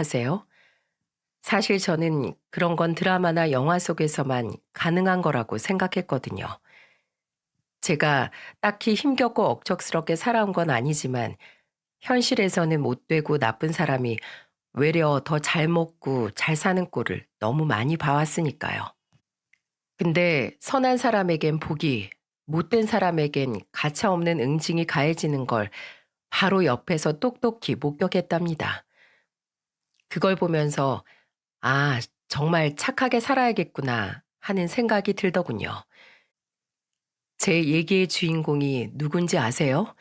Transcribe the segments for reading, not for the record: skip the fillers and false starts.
하세요? 사실 저는 그런 건 드라마나 영화 속에서만 가능한 거라고 생각했거든요. 제가 딱히 힘겹고 억척스럽게 살아온 건 아니지만 현실에서는 못되고 나쁜 사람이 외려 더 잘 먹고 잘 사는 꼴을 너무 많이 봐왔으니까요. 근데 선한 사람에겐 복이, 못된 사람에겐 가차없는 응징이 가해지는 걸 바로 옆에서 똑똑히 목격했답니다. 그걸 보면서 아, 정말 착하게 살아야겠구나 하는 생각이 들더군요. 제 얘기의 주인공이 누군지 아세요?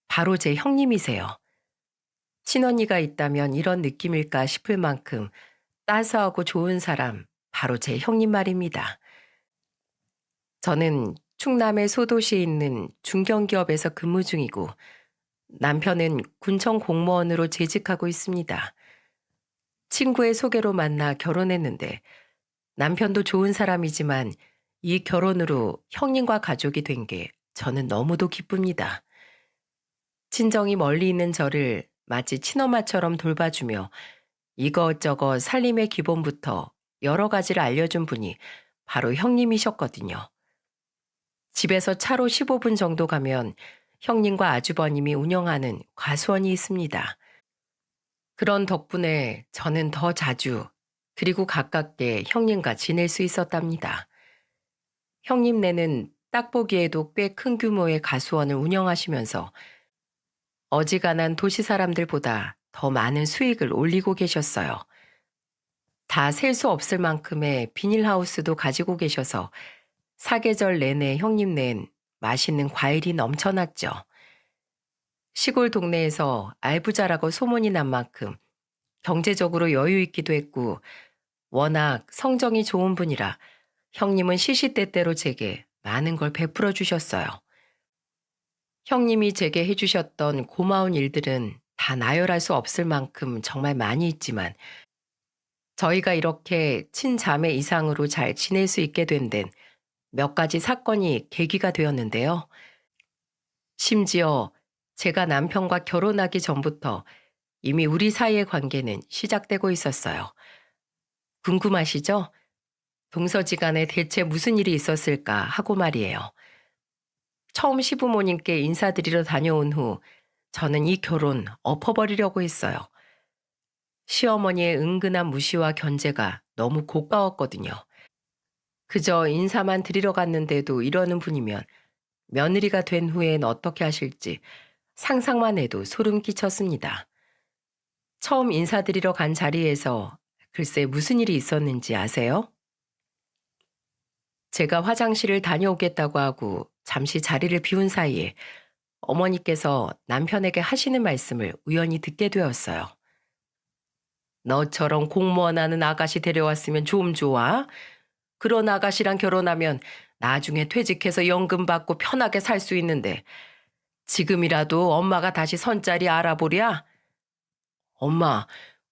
바로 제 형님이세요. 친언니가 있다면 이런 느낌일까 싶을 만큼 따스하고 좋은 사람, 바로 제 형님 말입니다. 저는 충남의 소도시에 있는 중견기업에서 근무 중이고 남편은 군청 공무원으로 재직하고 있습니다. 친구의 소개로 만나 결혼했는데 남편도 좋은 사람이지만 이 결혼으로 형님과 가족이 된 게 저는 너무도 기쁩니다. 친정이 멀리 있는 저를 마치 친엄마처럼 돌봐주며 이것저것 살림의 기본부터 여러 가지를 알려준 분이 바로 형님이셨거든요. 집에서 차로 15분 정도 가면 형님과 아주버님이 운영하는 과수원이 있습니다. 그런 덕분에 저는 더 자주 그리고 가깝게 형님과 지낼 수 있었답니다. 형님네는 딱 보기에도 꽤 큰 규모의 가수원을 운영하시면서 어지간한 도시 사람들보다 더 많은 수익을 올리고 계셨어요. 다 셀 수 없을 만큼의 비닐하우스도 가지고 계셔서 사계절 내내 형님네엔 맛있는 과일이 넘쳐났죠. 시골 동네에서 알부자라고 소문이 난 만큼 경제적으로 여유 있기도 했고 워낙 성정이 좋은 분이라 형님은 시시때때로 제게 많은 걸 베풀어 주셨어요. 형님이 제게 해주셨던 고마운 일들은 다 나열할 수 없을 만큼 정말 많이 있지만 저희가 이렇게 친자매 이상으로 잘 지낼 수 있게 된 데는 몇 가지 사건이 계기가 되었는데요. 심지어 제가 남편과 결혼하기 전부터 이미 우리 사이의 관계는 시작되고 있었어요. 궁금하시죠? 동서지간에 대체 무슨 일이 있었을까 하고 말이에요. 처음 시부모님께 인사드리러 다녀온 후 저는 이 결혼 엎어버리려고 했어요. 시어머니의 은근한 무시와 견제가 너무 고가웠거든요. 그저 인사만 드리러 갔는데도 이러는 분이면 며느리가 된 후엔 어떻게 하실지 상상만 해도 소름 끼쳤습니다. 처음 인사드리러 간 자리에서 글쎄 무슨 일이 있었는지 아세요? 제가 화장실을 다녀오겠다고 하고 잠시 자리를 비운 사이에 어머니께서 남편에게 하시는 말씀을 우연히 듣게 되었어요. 너처럼 공무원 하는 아가씨 데려왔으면 좀 좋아. 그런 아가씨랑 결혼하면 나중에 퇴직해서 연금 받고 편하게 살 수 있는데 지금이라도 엄마가 다시 선자리 알아보랴? 엄마,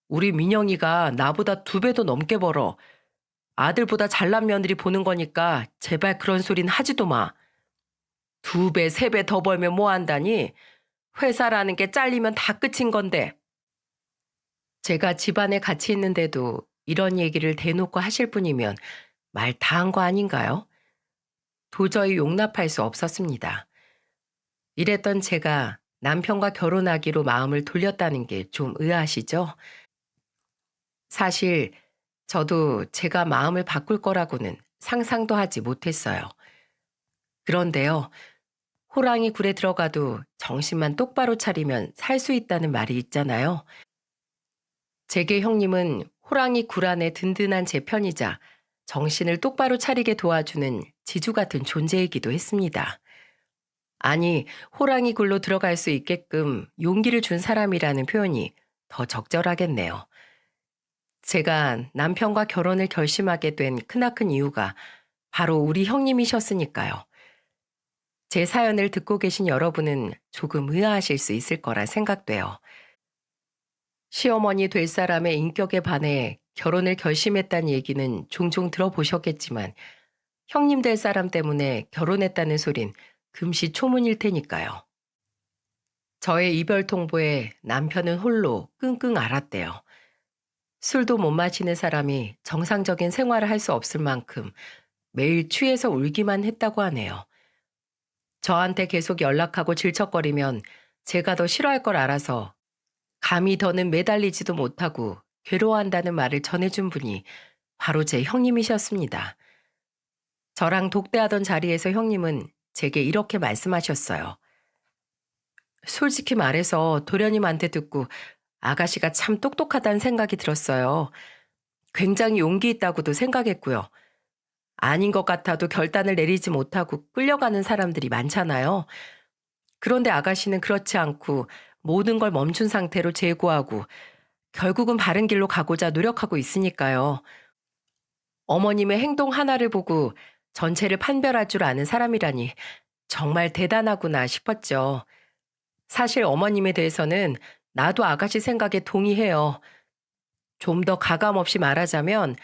우리 민영이가 나보다 2배도 넘게 벌어. 아들보다 잘난 며느리 보는 거니까 제발 그런 소린 하지도 마. 2배, 3배 더 벌면 뭐 한다니? 회사라는 게 잘리면 다 끝인 건데. 제가 집안에 같이 있는데도 이런 얘기를 대놓고 하실 분이면 말 다 한 거 아닌가요? 도저히 용납할 수 없었습니다. 이랬던 제가 남편과 결혼하기로 마음을 돌렸다는 게 좀 의아하시죠? 사실 저도 제가 마음을 바꿀 거라고는 상상도 하지 못했어요. 그런데요, 호랑이 굴에 들어가도 정신만 똑바로 차리면 살 수 있다는 말이 있잖아요. 제게 형님은 호랑이 굴 안에 든든한 제 편이자 정신을 똑바로 차리게 도와주는 지주 같은 존재이기도 했습니다. 아니, 호랑이 굴로 들어갈 수 있게끔 용기를 준 사람이라는 표현이 더 적절하겠네요. 제가 남편과 결혼을 결심하게 된 크나큰 이유가 바로 우리 형님이셨으니까요. 제 사연을 듣고 계신 여러분은 조금 의아하실 수 있을 거라 생각돼요. 시어머니 될 사람의 인격에 반해 결혼을 결심했다는 얘기는 종종 들어보셨겠지만 형님 될 사람 때문에 결혼했다는 소린 금시초문일 테니까요. 저의 이별 통보에 남편은 홀로 끙끙 앓았대요. 술도 못 마시는 사람이 정상적인 생활을 할 수 없을 만큼 매일 취해서 울기만 했다고 하네요. 저한테 계속 연락하고 질척거리면 제가 더 싫어할 걸 알아서 감히 더는 매달리지도 못하고 괴로워한다는 말을 전해준 분이 바로 제 형님이셨습니다. 저랑 독대하던 자리에서 형님은 제게 이렇게 말씀하셨어요. 솔직히 말해서 도련님한테 듣고 아가씨가 참 똑똑하다는 생각이 들었어요. 굉장히 용기 있다고도 생각했고요. 아닌 것 같아도 결단을 내리지 못하고 끌려가는 사람들이 많잖아요. 그런데 아가씨는 그렇지 않고 모든 걸 멈춘 상태로 재고하고 결국은 바른 길로 가고자 노력하고 있으니까요. 어머님의 행동 하나를 보고 전체를 판별할 줄 아는 사람이라니 정말 대단하구나 싶었죠. 사실 어머님에 대해서는 나도 아가씨 생각에 동의해요. 좀 더 가감 없이 말하자면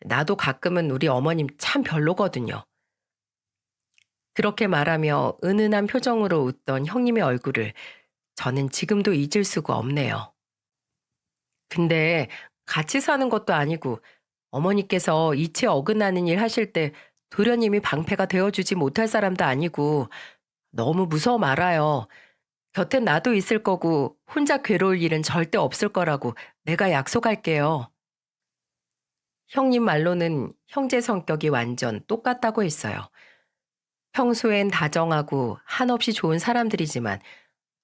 나도 가끔은 우리 어머님 참 별로거든요. 그렇게 말하며 은은한 표정으로 웃던 형님의 얼굴을 저는 지금도 잊을 수가 없네요. 근데 같이 사는 것도 아니고 어머니께서 이치 어긋나는 일 하실 때 도련님이 방패가 되어주지 못할 사람도 아니고 너무 무서워 말아요. 곁엔 나도 있을 거고 혼자 괴로울 일은 절대 없을 거라고 내가 약속할게요. 형님 말로는 형제 성격이 완전 똑같다고 했어요. 평소엔 다정하고 한없이 좋은 사람들이지만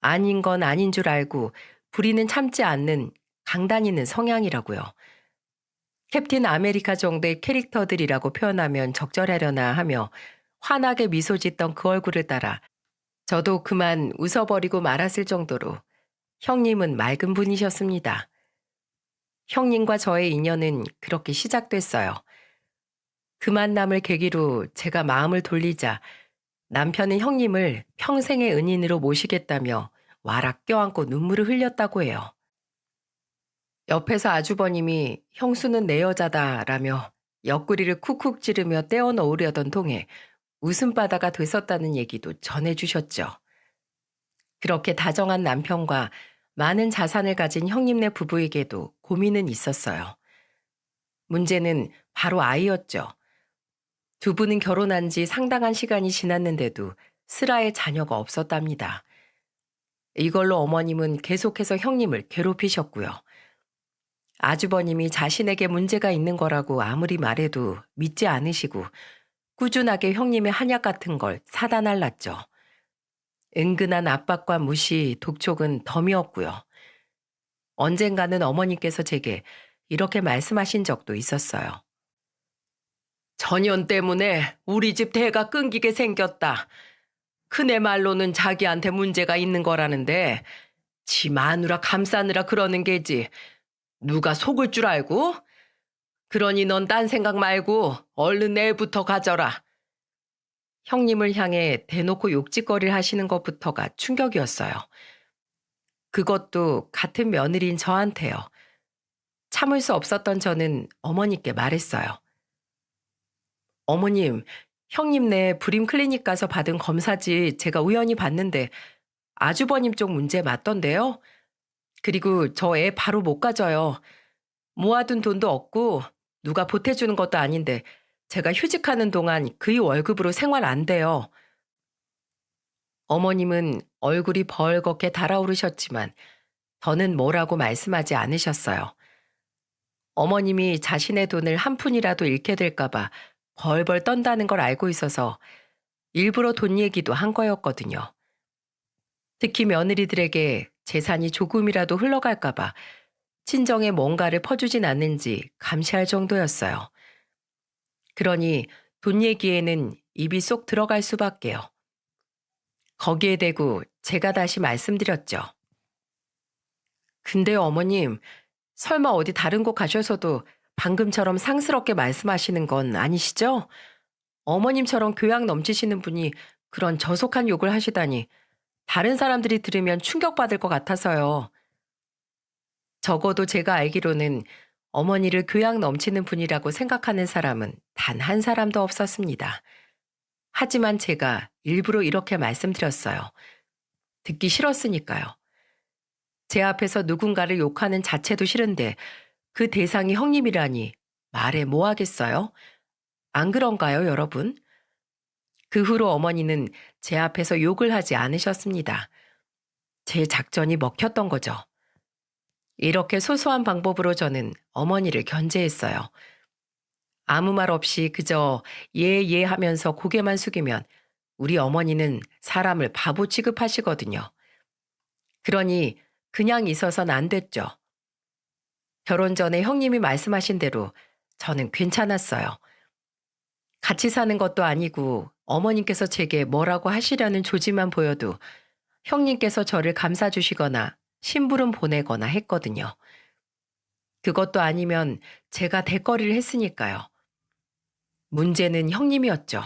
아닌 건 아닌 줄 알고 불의는 참지 않는 강단 있는 성향이라고요. 캡틴 아메리카 정도의 캐릭터들이라고 표현하면 적절하려나 하며 환하게 미소 짓던 그 얼굴을 따라 저도 그만 웃어버리고 말았을 정도로 형님은 맑은 분이셨습니다. 형님과 저의 인연은 그렇게 시작됐어요. 그 만남을 계기로 제가 마음을 돌리자 남편은 형님을 평생의 은인으로 모시겠다며 와락 껴안고 눈물을 흘렸다고 해요. 옆에서 아주버님이 형수는 내 여자다라며 옆구리를 쿡쿡 찌르며 떼어 놓으려던 통에 웃음바다가 됐었다는 얘기도 전해주셨죠. 그렇게 다정한 남편과 많은 자산을 가진 형님네 부부에게도 고민은 있었어요. 문제는 바로 아이였죠. 두 분은 결혼한 지 상당한 시간이 지났는데도 슬아의 자녀가 없었답니다. 이걸로 어머님은 계속해서 형님을 괴롭히셨고요. 아주버님이 자신에게 문제가 있는 거라고 아무리 말해도 믿지 않으시고 꾸준하게 형님의 한약 같은 걸 사다 날랐죠. 은근한 압박과 무시, 독촉은 덤이었고요. 언젠가는 어머니께서 제게 이렇게 말씀하신 적도 있었어요. 전연 때문에 우리 집 대가 끊기게 생겼다. 큰애 말로는 자기한테 문제가 있는 거라는데 지 마누라 감싸느라 그러는 게지. 누가 속을 줄 알고? 그러니 넌 딴 생각 말고 얼른 애부터 가져라. 형님을 향해 대놓고 욕짓거리를 하시는 것부터가 충격이었어요. 그것도 같은 며느리인 저한테요. 참을 수 없었던 저는 어머니께 말했어요. 어머님, 형님네 불임 클리닉 가서 받은 검사지 제가 우연히 봤는데 아주버님 쪽 문제 맞던데요? 그리고 저 애 바로 못 가져요. 모아둔 돈도 없고 누가 보태주는 것도 아닌데 제가 휴직하는 동안 그의 월급으로 생활 안 돼요. 어머님은 얼굴이 벌겋게 달아오르셨지만 더는 뭐라고 말씀하지 않으셨어요. 어머님이 자신의 돈을 한 푼이라도 잃게 될까봐 벌벌 떤다는 걸 알고 있어서 일부러 돈 얘기도 한 거였거든요. 특히 며느리들에게 재산이 조금이라도 흘러갈까봐 친정에 뭔가를 퍼주진 않는지 감시할 정도였어요. 그러니 돈 얘기에는 입이 쏙 들어갈 수밖에요. 거기에 대고 제가 다시 말씀드렸죠. 근데 어머님, 설마 어디 다른 곳 가셔서도 방금처럼 상스럽게 말씀하시는 건 아니시죠? 어머님처럼 교양 넘치시는 분이 그런 저속한 욕을 하시다니 다른 사람들이 들으면 충격받을 것 같아서요. 적어도 제가 알기로는 어머니를 교양 넘치는 분이라고 생각하는 사람은 단 한 사람도 없었습니다. 하지만 제가 일부러 이렇게 말씀드렸어요. 듣기 싫었으니까요. 제 앞에서 누군가를 욕하는 자체도 싫은데 그 대상이 형님이라니 말해 뭐 하겠어요? 안 그런가요, 여러분? 그 후로 어머니는 제 앞에서 욕을 하지 않으셨습니다. 제 작전이 먹혔던 거죠. 이렇게 소소한 방법으로 저는 어머니를 견제했어요. 아무 말 없이 그저 예, 예 하면서 고개만 숙이면 우리 어머니는 사람을 바보 취급하시거든요. 그러니 그냥 있어선 안 됐죠. 결혼 전에 형님이 말씀하신 대로 저는 괜찮았어요. 같이 사는 것도 아니고 어머님께서 제게 뭐라고 하시려는 조짐만 보여도 형님께서 저를 감싸주시거나 심부름 보내거나 했거든요. 그것도 아니면 제가 대거리를 했으니까요. 문제는 형님이었죠.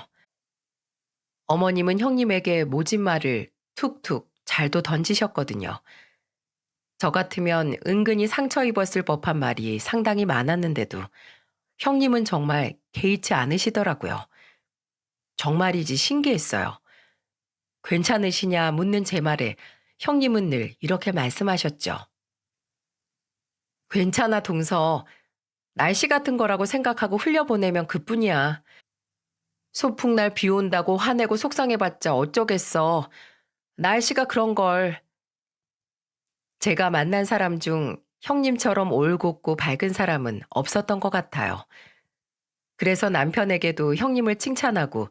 어머님은 형님에게 모진 말을 툭툭 잘도 던지셨거든요. 저 같으면 은근히 상처 입었을 법한 말이 상당히 많았는데도 형님은 정말 개의치 않으시더라고요. 정말이지 신기했어요. 괜찮으시냐 묻는 제 말에 형님은 늘 이렇게 말씀하셨죠. 괜찮아, 동서. 날씨 같은 거라고 생각하고 흘려보내면 그뿐이야. 소풍날 비 온다고 화내고 속상해봤자 어쩌겠어. 날씨가 그런 걸. 제가 만난 사람 중 형님처럼 올곧고 밝은 사람은 없었던 것 같아요. 그래서 남편에게도 형님을 칭찬하고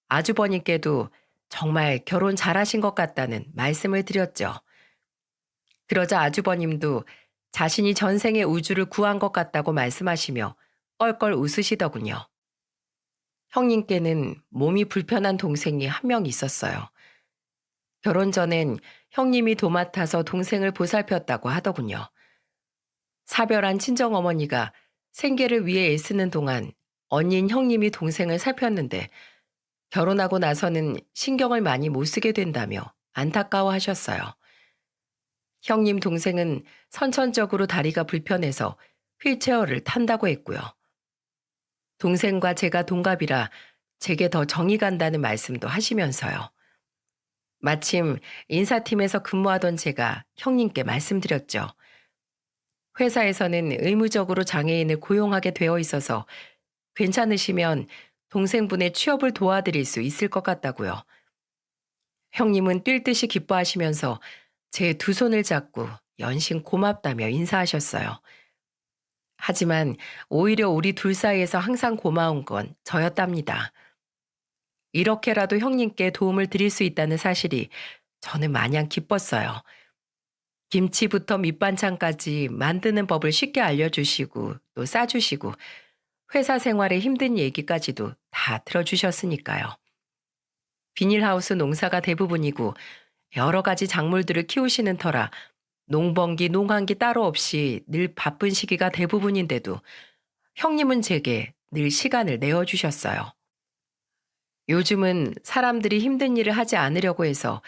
아주버님께도 정말 결혼 잘하신 것 같다는 말씀을 드렸죠. 그러자 아주버님도 자신이 전생에 우주를 구한 것 같다고 말씀하시며 껄껄 웃으시더군요. 형님께는 몸이 불편한 동생이 한 명 있었어요. 결혼 전엔 형님이 도맡아서 동생을 보살폈다고 하더군요. 사별한 친정어머니가 생계를 위해 애쓰는 동안 언닌 형님이 동생을 살폈는데 결혼하고 나서는 신경을 많이 못 쓰게 된다며 안타까워 하셨어요. 형님 동생은 선천적으로 다리가 불편해서 휠체어를 탄다고 했고요. 동생과 제가 동갑이라 제게 더 정이 간다는 말씀도 하시면서요. 마침 인사팀에서 근무하던 제가 형님께 말씀드렸죠. 회사에서는 의무적으로 장애인을 고용하게 되어 있어서 괜찮으시면 동생분의 취업을 도와드릴 수 있을 것 같다고요. 형님은 뛸 듯이 기뻐하시면서 제 두 손을 잡고 연신 고맙다며 인사하셨어요. 하지만 오히려 우리 둘 사이에서 항상 고마운 건 저였답니다. 이렇게라도 형님께 도움을 드릴 수 있다는 사실이 저는 마냥 기뻤어요. 김치부터 밑반찬까지 만드는 법을 쉽게 알려주시고 또 싸주시고 회사 생활의 힘든 얘기까지도 다 들어주셨으니까요. 비닐하우스 농사가 대부분이고 여러 가지 작물들을 키우시는 터라 농번기, 농한기 따로 없이 늘 바쁜 시기가 대부분인데도 형님은 제게 늘 시간을 내어주셨어요. 요즘은 사람들이 힘든 일을 하지 않으려고 해서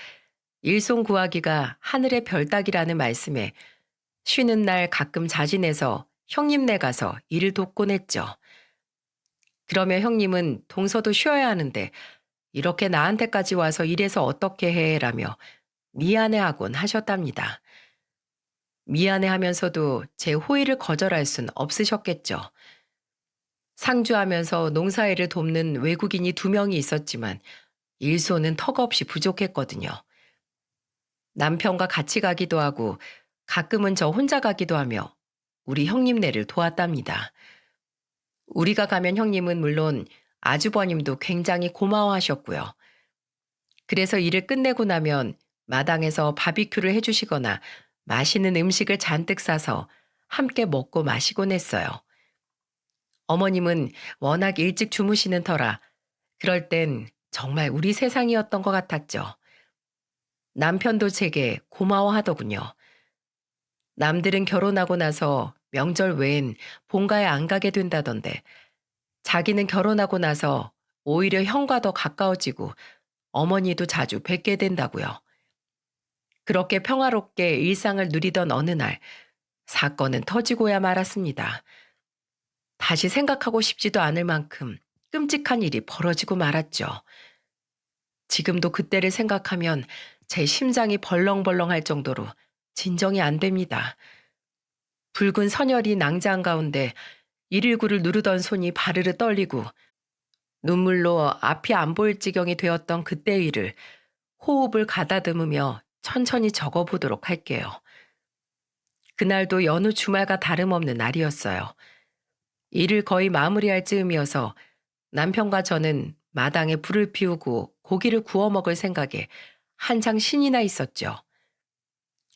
일손 구하기가 하늘의 별 따기라는 말씀에 쉬는 날 가끔 자진해서 형님네 가서 일을 돕곤 했죠. 그러면 형님은 동서도 쉬어야 하는데 이렇게 나한테까지 와서 일해서 어떻게 해? 라며 미안해하곤 하셨답니다. 미안해하면서도 제 호의를 거절할 순 없으셨겠죠. 상주하면서 농사일을 돕는 외국인이 2명이 있었지만 일손은 턱없이 부족했거든요. 남편과 같이 가기도 하고 가끔은 저 혼자 가기도 하며 우리 형님네를 도왔답니다. 우리가 가면 형님은 물론 아주버님도 굉장히 고마워하셨고요. 그래서 일을 끝내고 나면 마당에서 바비큐를 해주시거나 맛있는 음식을 잔뜩 싸서 함께 먹고 마시곤 했어요. 어머님은 워낙 일찍 주무시는 터라 그럴 땐 정말 우리 세상이었던 것 같았죠. 남편도 제게 고마워하더군요. 남들은 결혼하고 나서 명절 외엔 본가에 안 가게 된다던데 자기는 결혼하고 나서 오히려 형과 더 가까워지고 어머니도 자주 뵙게 된다고요. 그렇게 평화롭게 일상을 누리던 어느 날 사건은 터지고야 말았습니다. 다시 생각하고 싶지도 않을 만큼 끔찍한 일이 벌어지고 말았죠. 지금도 그때를 생각하면 제 심장이 벌렁벌렁할 정도로 진정이 안 됩니다. 붉은 선혈이 낭자한 가운데 119를 누르던 손이 바르르 떨리고 눈물로 앞이 안 보일 지경이 되었던 그때의 일을 호흡을 가다듬으며 천천히 적어보도록 할게요. 그날도 여느 주말과 다름없는 날이었어요. 일을 거의 마무리할 즈음이어서 남편과 저는 마당에 불을 피우고 고기를 구워 먹을 생각에 한창 신이 나 있었죠.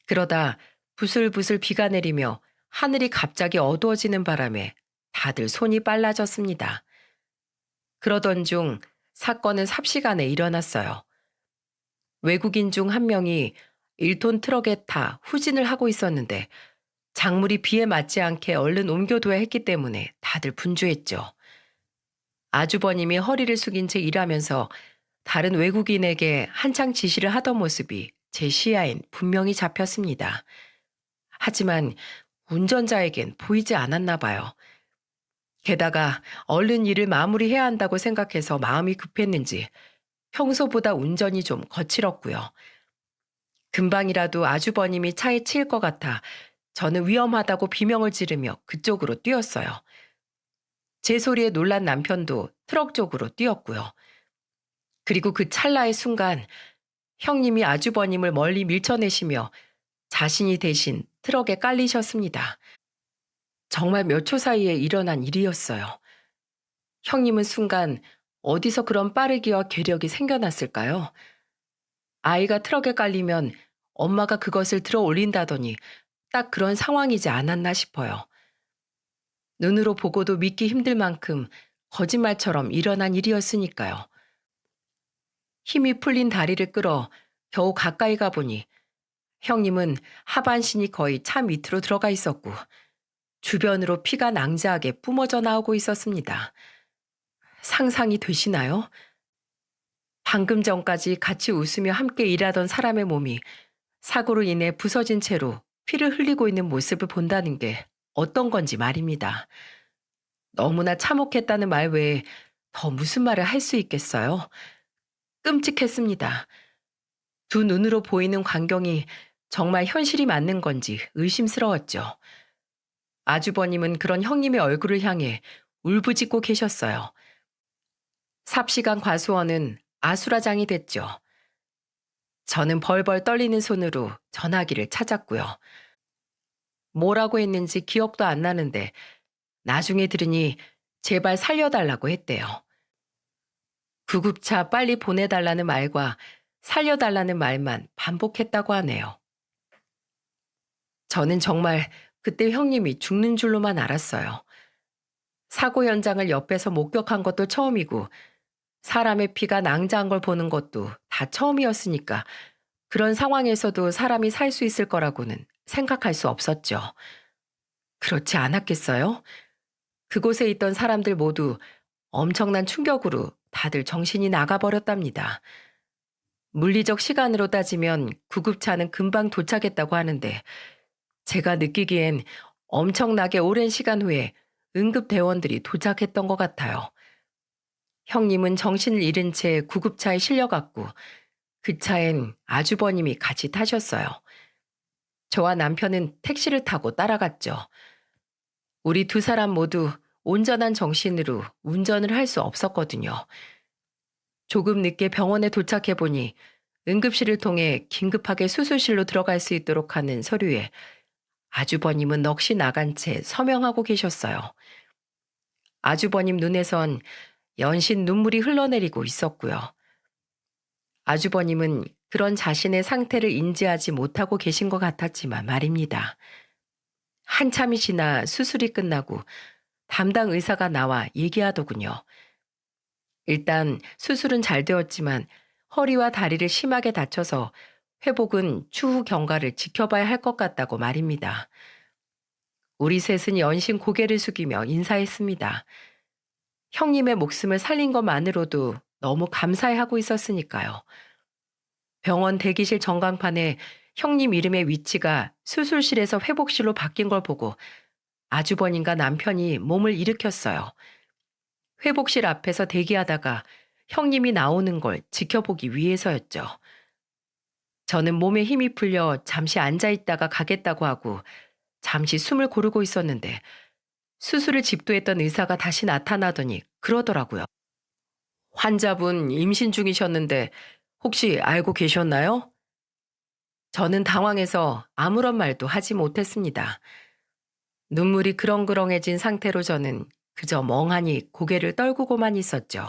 그러다 부슬부슬 비가 내리며 하늘이 갑자기 어두워지는 바람에 다들 손이 빨라졌습니다. 그러던 중 사건은 삽시간에 일어났어요. 외국인 중 한 명이 1톤 트럭에 타 후진을 하고 있었는데 작물이 비에 맞지 않게 얼른 옮겨둬야 했기 때문에 다들 분주했죠. 아주버님이 허리를 숙인 채 일하면서 다른 외국인에게 한창 지시를 하던 모습이 제 시야엔 분명히 잡혔습니다. 하지만 운전자에겐 보이지 않았나 봐요. 게다가 얼른 일을 마무리해야 한다고 생각해서 마음이 급했는지 평소보다 운전이 좀 거칠었고요. 금방이라도 아주버님이 차에 치일 것 같아 저는 위험하다고 비명을 지르며 그쪽으로 뛰었어요. 제 소리에 놀란 남편도 트럭 쪽으로 뛰었고요. 그리고 그 찰나의 순간 형님이 아주버님을 멀리 밀쳐내시며 자신이 대신 트럭에 깔리셨습니다. 정말 몇 초 사이에 일어난 일이었어요. 형님은 순간 어디서 그런 빠르기와 괴력이 생겨났을까요? 아이가 트럭에 깔리면 엄마가 그것을 들어 올린다더니 딱 그런 상황이지 않았나 싶어요. 눈으로 보고도 믿기 힘들 만큼 거짓말처럼 일어난 일이었으니까요. 힘이 풀린 다리를 끌어 겨우 가까이 가보니 형님은 하반신이 거의 차 밑으로 들어가 있었고 주변으로 피가 낭자하게 뿜어져 나오고 있었습니다. 상상이 되시나요? 방금 전까지 같이 웃으며 함께 일하던 사람의 몸이 사고로 인해 부서진 채로 피를 흘리고 있는 모습을 본다는 게 어떤 건지 말입니다. 너무나 참혹했다는 말 외에 더 무슨 말을 할 수 있겠어요? 끔찍했습니다. 두 눈으로 보이는 광경이 정말 현실이 맞는 건지 의심스러웠죠. 아주버님은 그런 형님의 얼굴을 향해 울부짖고 계셨어요. 삽시간 과수원은 아수라장이 됐죠. 저는 벌벌 떨리는 손으로 전화기를 찾았고요. 뭐라고 했는지 기억도 안 나는데 나중에 들으니 제발 살려달라고 했대요. 구급차 빨리 보내달라는 말과 살려달라는 말만 반복했다고 하네요. 저는 정말 그때 형님이 죽는 줄로만 알았어요. 사고 현장을 옆에서 목격한 것도 처음이고 사람의 피가 낭자한 걸 보는 것도 다 처음이었으니까 그런 상황에서도 사람이 살 수 있을 거라고는 생각할 수 없었죠. 그렇지 않았겠어요? 그곳에 있던 사람들 모두 엄청난 충격으로 다들 정신이 나가버렸답니다. 물리적 시간으로 따지면 구급차는 금방 도착했다고 하는데 제가 느끼기엔 엄청나게 오랜 시간 후에 응급대원들이 도착했던 것 같아요. 형님은 정신을 잃은 채 구급차에 실려갔고 그 차엔 아주버님이 같이 타셨어요. 저와 남편은 택시를 타고 따라갔죠. 우리 두 사람 모두 온전한 정신으로 운전을 할 수 없었거든요. 조금 늦게 병원에 도착해보니 응급실을 통해 긴급하게 수술실로 들어갈 수 있도록 하는 서류에 아주버님은 넋이 나간 채 서명하고 계셨어요. 아주버님 눈에선 연신 눈물이 흘러내리고 있었고요. 아주버님은 그런 자신의 상태를 인지하지 못하고 계신 것 같았지만 말입니다. 한참이 지나 수술이 끝나고 담당 의사가 나와 얘기하더군요. 일단 수술은 잘 되었지만 허리와 다리를 심하게 다쳐서 회복은 추후 경과를 지켜봐야 할 것 같다고 말입니다. 우리 셋은 연신 고개를 숙이며 인사했습니다. 형님의 목숨을 살린 것만으로도 너무 감사해하고 있었으니까요. 병원 대기실 전광판에 형님 이름의 위치가 수술실에서 회복실로 바뀐 걸 보고 아주버님과 남편이 몸을 일으켰어요. 회복실 앞에서 대기하다가 형님이 나오는 걸 지켜보기 위해서였죠. 저는 몸에 힘이 풀려 잠시 앉아있다가 가겠다고 하고 잠시 숨을 고르고 있었는데 수술을 집도했던 의사가 다시 나타나더니 그러더라고요. 환자분 임신 중이셨는데 혹시 알고 계셨나요? 저는 당황해서 아무런 말도 하지 못했습니다. 눈물이 그렁그렁해진 상태로 저는 그저 멍하니 고개를 떨구고만 있었죠.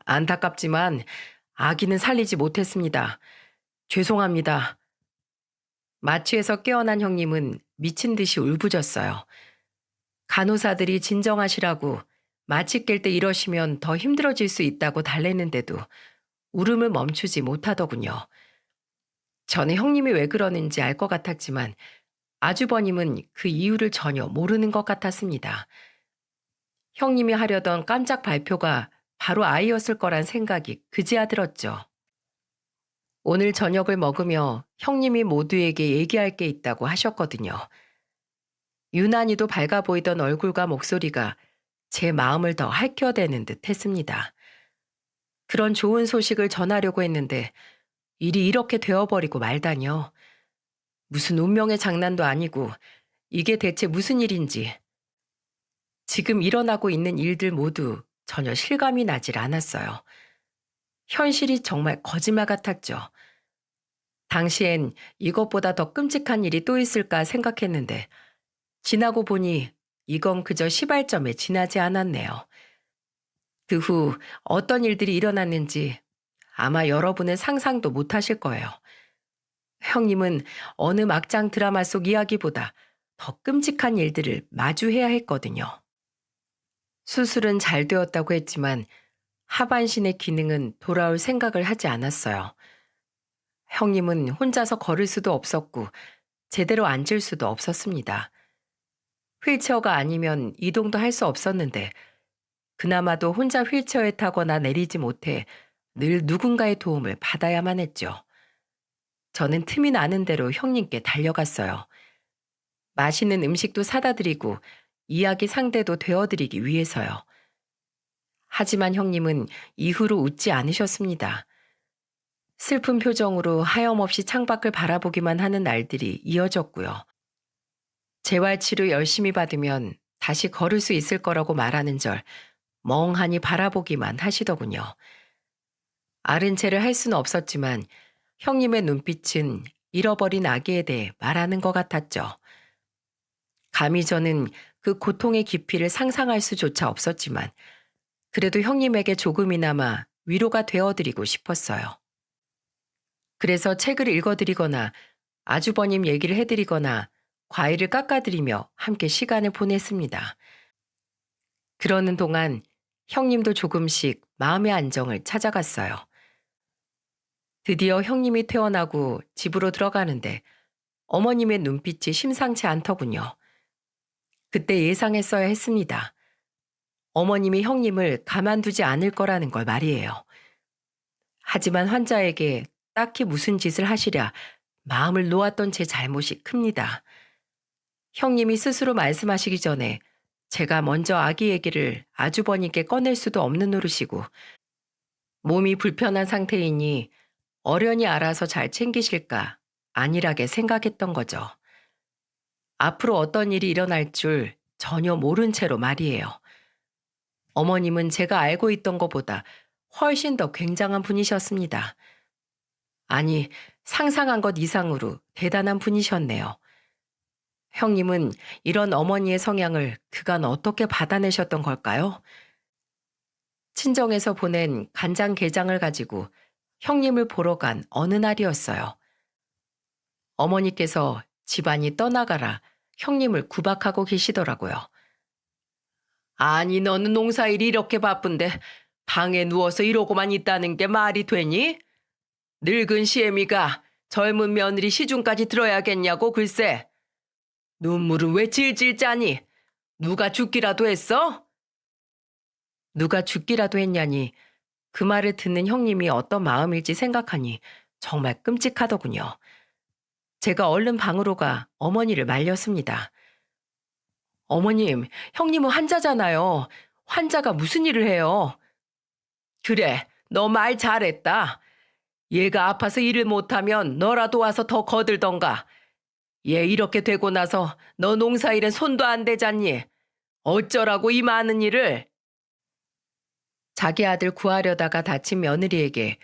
안타깝지만 아기는 살리지 못했습니다. 죄송합니다. 마취에서 깨어난 형님은 미친 듯이 울부짖어요. 간호사들이 진정하시라고 마취 깰 때 이러시면 더 힘들어질 수 있다고 달랬는데도 울음을 멈추지 못하더군요. 저는 형님이 왜 그러는지 알 것 같았지만 아주버님은 그 이유를 전혀 모르는 것 같았습니다. 형님이 하려던 깜짝 발표가 바로 아이였을 거란 생각이 그제야 들었죠. 오늘 저녁을 먹으며 형님이 모두에게 얘기할 게 있다고 하셨거든요. 유난히도 밝아 보이던 얼굴과 목소리가 제 마음을 더 할켜대는 듯 했습니다. 그런 좋은 소식을 전하려고 했는데 일이 이렇게 되어버리고 말다니요. 무슨 운명의 장난도 아니고 이게 대체 무슨 일인지. 지금 일어나고 있는 일들 모두 전혀 실감이 나질 않았어요. 현실이 정말 거짓말 같았죠. 당시엔 이것보다 더 끔찍한 일이 또 있을까 생각했는데 지나고 보니 이건 그저 시발점에 지나지 않았네요. 그 후 어떤 일들이 일어났는지 아마 여러분은 상상도 못 하실 거예요. 형님은 어느 막장 드라마 속 이야기보다 더 끔찍한 일들을 마주해야 했거든요. 수술은 잘 되었다고 했지만 하반신의 기능은 돌아올 생각을 하지 않았어요. 형님은 혼자서 걸을 수도 없었고 제대로 앉을 수도 없었습니다. 휠체어가 아니면 이동도 할 수 없었는데 그나마도 혼자 휠체어에 타거나 내리지 못해 늘 누군가의 도움을 받아야만 했죠. 저는 틈이 나는 대로 형님께 달려갔어요. 맛있는 음식도 사다 드리고 이야기 상대도 되어드리기 위해서요. 하지만 형님은 이후로 웃지 않으셨습니다. 슬픈 표정으로 하염없이 창밖을 바라보기만 하는 날들이 이어졌고요. 재활치료 열심히 받으면 다시 걸을 수 있을 거라고 말하는 절 멍하니 바라보기만 하시더군요. 아른 채를 할 수는 없었지만 형님의 눈빛은 잃어버린 아기에 대해 말하는 것 같았죠. 감히 저는 그 고통의 깊이를 상상할 수조차 없었지만 그래도 형님에게 조금이나마 위로가 되어드리고 싶었어요. 그래서 책을 읽어드리거나 아주버님 얘기를 해드리거나 과일을 깎아드리며 함께 시간을 보냈습니다. 그러는 동안 형님도 조금씩 마음의 안정을 찾아갔어요. 드디어 형님이 퇴원하고 집으로 들어가는데 어머님의 눈빛이 심상치 않더군요. 그때 예상했어야 했습니다. 어머님이 형님을 가만두지 않을 거라는 걸 말이에요. 하지만 환자에게 딱히 무슨 짓을 하시랴 마음을 놓았던 제 잘못이 큽니다. 형님이 스스로 말씀하시기 전에 제가 먼저 아기 얘기를 아주버님께 꺼낼 수도 없는 노릇이고 몸이 불편한 상태이니 어련히 알아서 잘 챙기실까 안일하게 생각했던 거죠. 앞으로 어떤 일이 일어날 줄 전혀 모른 채로 말이에요. 어머님은 제가 알고 있던 것보다 훨씬 더 굉장한 분이셨습니다. 아니, 상상한 것 이상으로 대단한 분이셨네요. 형님은 이런 어머니의 성향을 그간 어떻게 받아내셨던 걸까요? 친정에서 보낸 간장게장을 가지고 형님을 보러 간 어느 날이었어요. 어머니께서 집안이 떠나가라 형님을 구박하고 계시더라고요. 아니, 너는 농사일이 이렇게 바쁜데 방에 누워서 이러고만 있다는 게 말이 되니? 늙은 시애미가 젊은 며느리 시중까지 들어야겠냐고 글쎄. 눈물은 왜 질질 짜니? 누가 죽기라도 했어? 누가 죽기라도 했냐니 그 말을 듣는 형님이 어떤 마음일지 생각하니 정말 끔찍하더군요. 제가 얼른 방으로 가 어머니를 말렸습니다. 어머님, 형님은 환자잖아요. 환자가 무슨 일을 해요? 그래, 너 말 잘했다. 얘가 아파서 일을 못하면 너라도 와서 더 거들던가. 얘 이렇게 되고 나서 너 농사일엔 손도 안 대잖니. 어쩌라고 이 많은 일을. 자기 아들 구하려다가 다친 며느리에게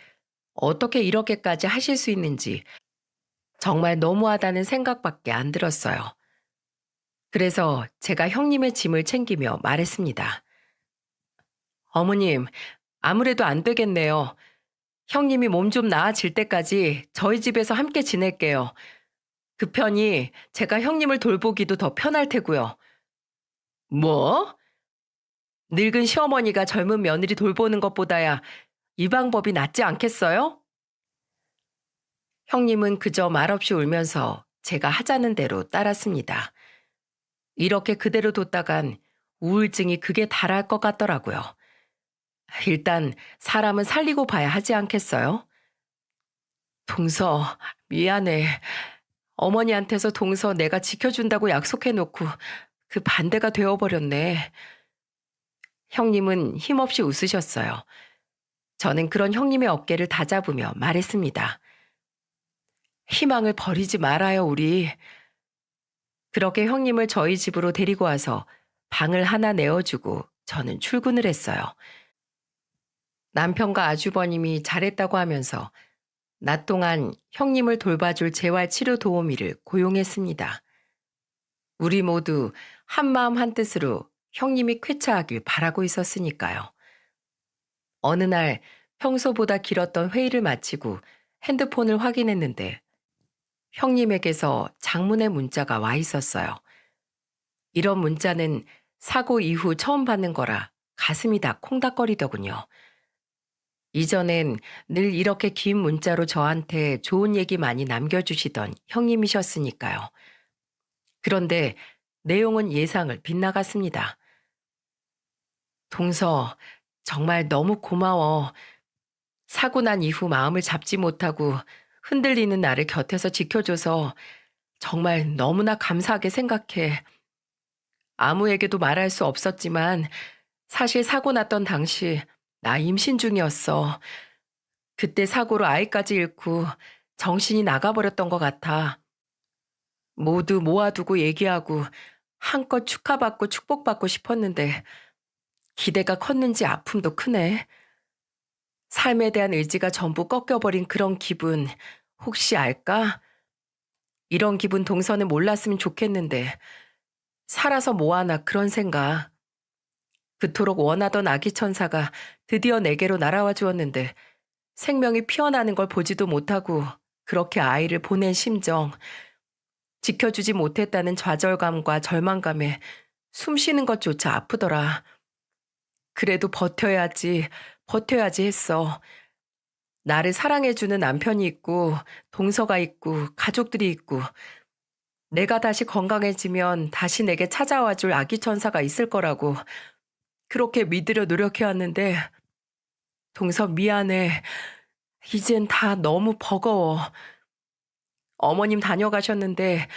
어떻게 이렇게까지 하실 수 있는지 정말 너무하다는 생각밖에 안 들었어요. 그래서 제가 형님의 짐을 챙기며 말했습니다. 어머님, 아무래도 안 되겠네요. 형님이 몸 좀 나아질 때까지 저희 집에서 함께 지낼게요. 그 편이 제가 형님을 돌보기도 더 편할 테고요. 뭐? 늙은 시어머니가 젊은 며느리 돌보는 것보다야 이 방법이 낫지 않겠어요? 형님은 그저 말없이 울면서 제가 하자는 대로 따랐습니다. 이렇게 그대로 뒀다간 우울증이 극에 달할 것 같더라고요. 일단 사람은 살리고 봐야 하지 않겠어요? 동서, 미안해. 어머니한테서 동서 내가 지켜준다고 약속해놓고 그 반대가 되어버렸네. 형님은 힘없이 웃으셨어요. 저는 그런 형님의 어깨를 다잡으며 말했습니다. 희망을 버리지 말아요, 우리. 그렇게 형님을 저희 집으로 데리고 와서 방을 하나 내어주고 저는 출근을 했어요. 남편과 아주버님이 잘했다고 하면서 낮 동안 형님을 돌봐줄 재활치료 도우미를 고용했습니다. 우리 모두 한마음 한뜻으로 형님이 쾌차하길 바라고 있었으니까요. 어느 날 평소보다 길었던 회의를 마치고 핸드폰을 확인했는데 형님에게서 장문의 문자가 와 있었어요. 이런 문자는 사고 이후 처음 받는 거라 가슴이 다 콩닥거리더군요. 이전엔 늘 이렇게 긴 문자로 저한테 좋은 얘기 많이 남겨주시던 형님이셨으니까요. 그런데 내용은 예상을 빗나갔습니다. 동서, 정말 너무 고마워. 사고 난 이후 마음을 잡지 못하고 흔들리는 나를 곁에서 지켜줘서 정말 너무나 감사하게 생각해. 아무에게도 말할 수 없었지만 사실 사고 났던 당시 나 임신 중이었어. 그때 사고로 아이까지 잃고 정신이 나가버렸던 것 같아. 모두 모아두고 얘기하고 한껏 축하받고 축복받고 싶었는데 기대가 컸는지 아픔도 크네. 삶에 대한 의지가 전부 꺾여버린 그런 기분 혹시 알까? 이런 기분 동서는 몰랐으면 좋겠는데 살아서 뭐하나 그런 생각. 그토록 원하던 아기 천사가 드디어 내게로 날아와 주었는데 생명이 피어나는 걸 보지도 못하고 그렇게 아이를 보낸 심정. 지켜주지 못했다는 좌절감과 절망감에 숨 쉬는 것조차 아프더라. 그래도 버텨야지 했어. 나를 사랑해주는 남편이 있고 동서가 있고 가족들이 있고 내가 다시 건강해지면 다시 내게 찾아와줄 아기 천사가 있을 거라고 그렇게 믿으려 노력해왔는데 동서 미안해. 이젠 다 너무 버거워. 어머님 다녀가셨는데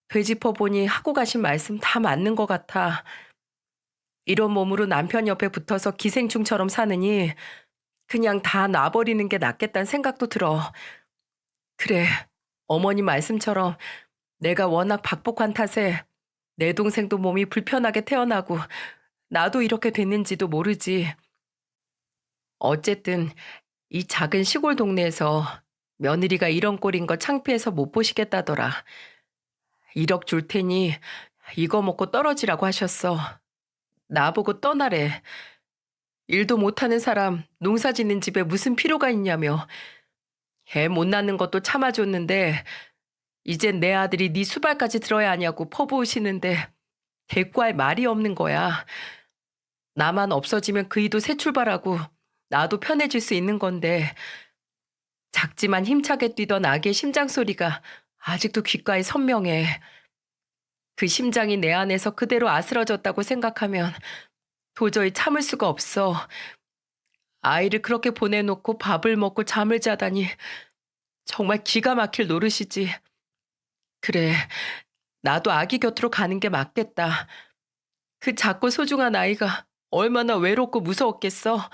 되짚어보니 하고 가신 말씀 다 맞는 것 같아. 이런 몸으로 남편 옆에 붙어서 기생충처럼 사느니 그냥 다 놔버리는 게 낫겠다는 생각도 들어. 그래, 어머니 말씀처럼 내가 워낙 박복한 탓에 내 동생도 몸이 불편하게 태어나고 나도 이렇게 됐는지도 모르지. 어쨌든 이 작은 시골 동네에서 며느리가 이런 꼴인 거 창피해서 못 보시겠다더라. 1억 줄 테니 이거 먹고 떨어지라고 하셨어. 나보고 떠나래. 일도 못하는 사람 농사 짓는 집에 무슨 필요가 있냐며. 애 못 낳는 것도 참아줬는데 이젠 내 아들이 네 수발까지 들어야 하냐고 퍼부으시는데 대꾸할 말이 없는 거야. 나만 없어지면 그이도 새 출발하고 나도 편해질 수 있는 건데 작지만 힘차게 뛰던 아기의 심장 소리가 아직도 귓가에 선명해. 그 심장이 내 안에서 그대로 아스러졌다고 생각하면 도저히 참을 수가 없어. 아이를 그렇게 보내놓고 밥을 먹고 잠을 자다니 정말 기가 막힐 노릇이지. 그래, 나도 아기 곁으로 가는 게 맞겠다. 그 작고 소중한 아이가 얼마나 외롭고 무서웠겠어.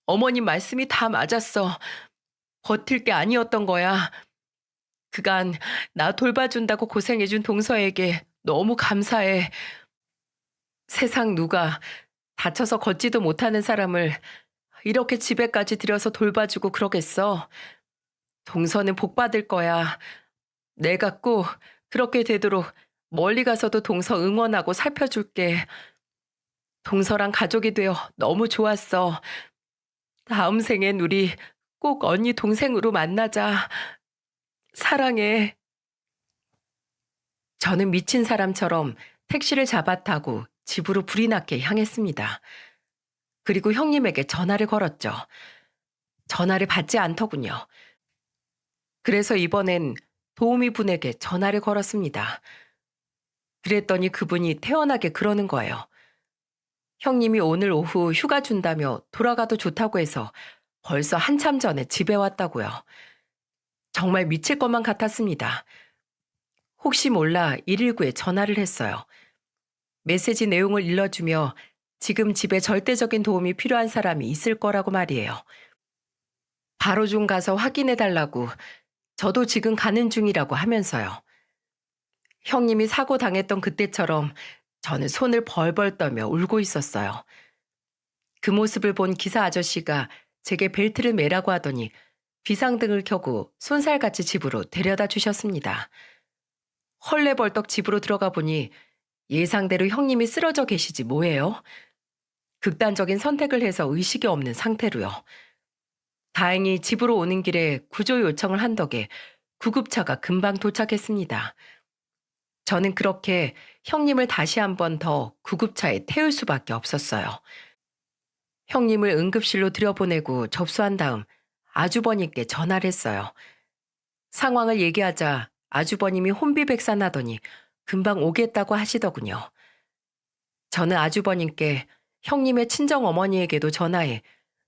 어머님 말씀이 다 맞았어. 버틸 게 아니었던 거야. 그간 나 돌봐준다고 고생해준 동서에게 너무 감사해. 세상 누가 다쳐서 걷지도 못하는 사람을 이렇게 집에까지 들여서 돌봐주고 그러겠어. 동서는 복 받을 거야. 내가 꼭 그렇게 되도록 멀리 가서도 동서 응원하고 살펴줄게. 동서랑 가족이 되어 너무 좋았어. 다음 생엔 우리 꼭 언니 동생으로 만나자. 사랑해. 저는 미친 사람처럼 택시를 잡아 타고 집으로 불이 나게 향했습니다. 그리고 형님에게 전화를 걸었죠. 전화를 받지 않더군요. 그래서 이번엔 도우미 분에게 전화를 걸었습니다. 그랬더니 그분이 태연하게 그러는 거예요. 형님이 오늘 오후 휴가 준다며 돌아가도 좋다고 해서 벌써 한참 전에 집에 왔다고요. 정말 미칠 것만 같았습니다. 혹시 몰라 119에 전화를 했어요. 메시지 내용을 일러주며 지금 집에 절대적인 도움이 필요한 사람이 있을 거라고 말이에요. 바로 좀 가서 확인해 달라고, 저도 지금 가는 중이라고 하면서요. 형님이 사고 당했던 그때처럼 저는 손을 벌벌 떨며 울고 있었어요. 그 모습을 본 기사 아저씨가 제게 벨트를 매라고 하더니 비상등을 켜고 손살같이 집으로 데려다 주셨습니다. 헐레벌떡 집으로 들어가 보니 예상대로 형님이 쓰러져 계시지 뭐예요? 극단적인 선택을 해서 의식이 없는 상태로요. 다행히 집으로 오는 길에 구조 요청을 한 덕에 구급차가 금방 도착했습니다. 저는 그렇게 형님을 다시 한 번 더 구급차에 태울 수밖에 없었어요. 형님을 응급실로 들여보내고 접수한 다음 아주버님께 전화를 했어요. 상황을 얘기하자 아주버님이 혼비백산하더니 금방 오겠다고 하시더군요. 저는 아주버님께 형님의 친정어머니에게도 전화해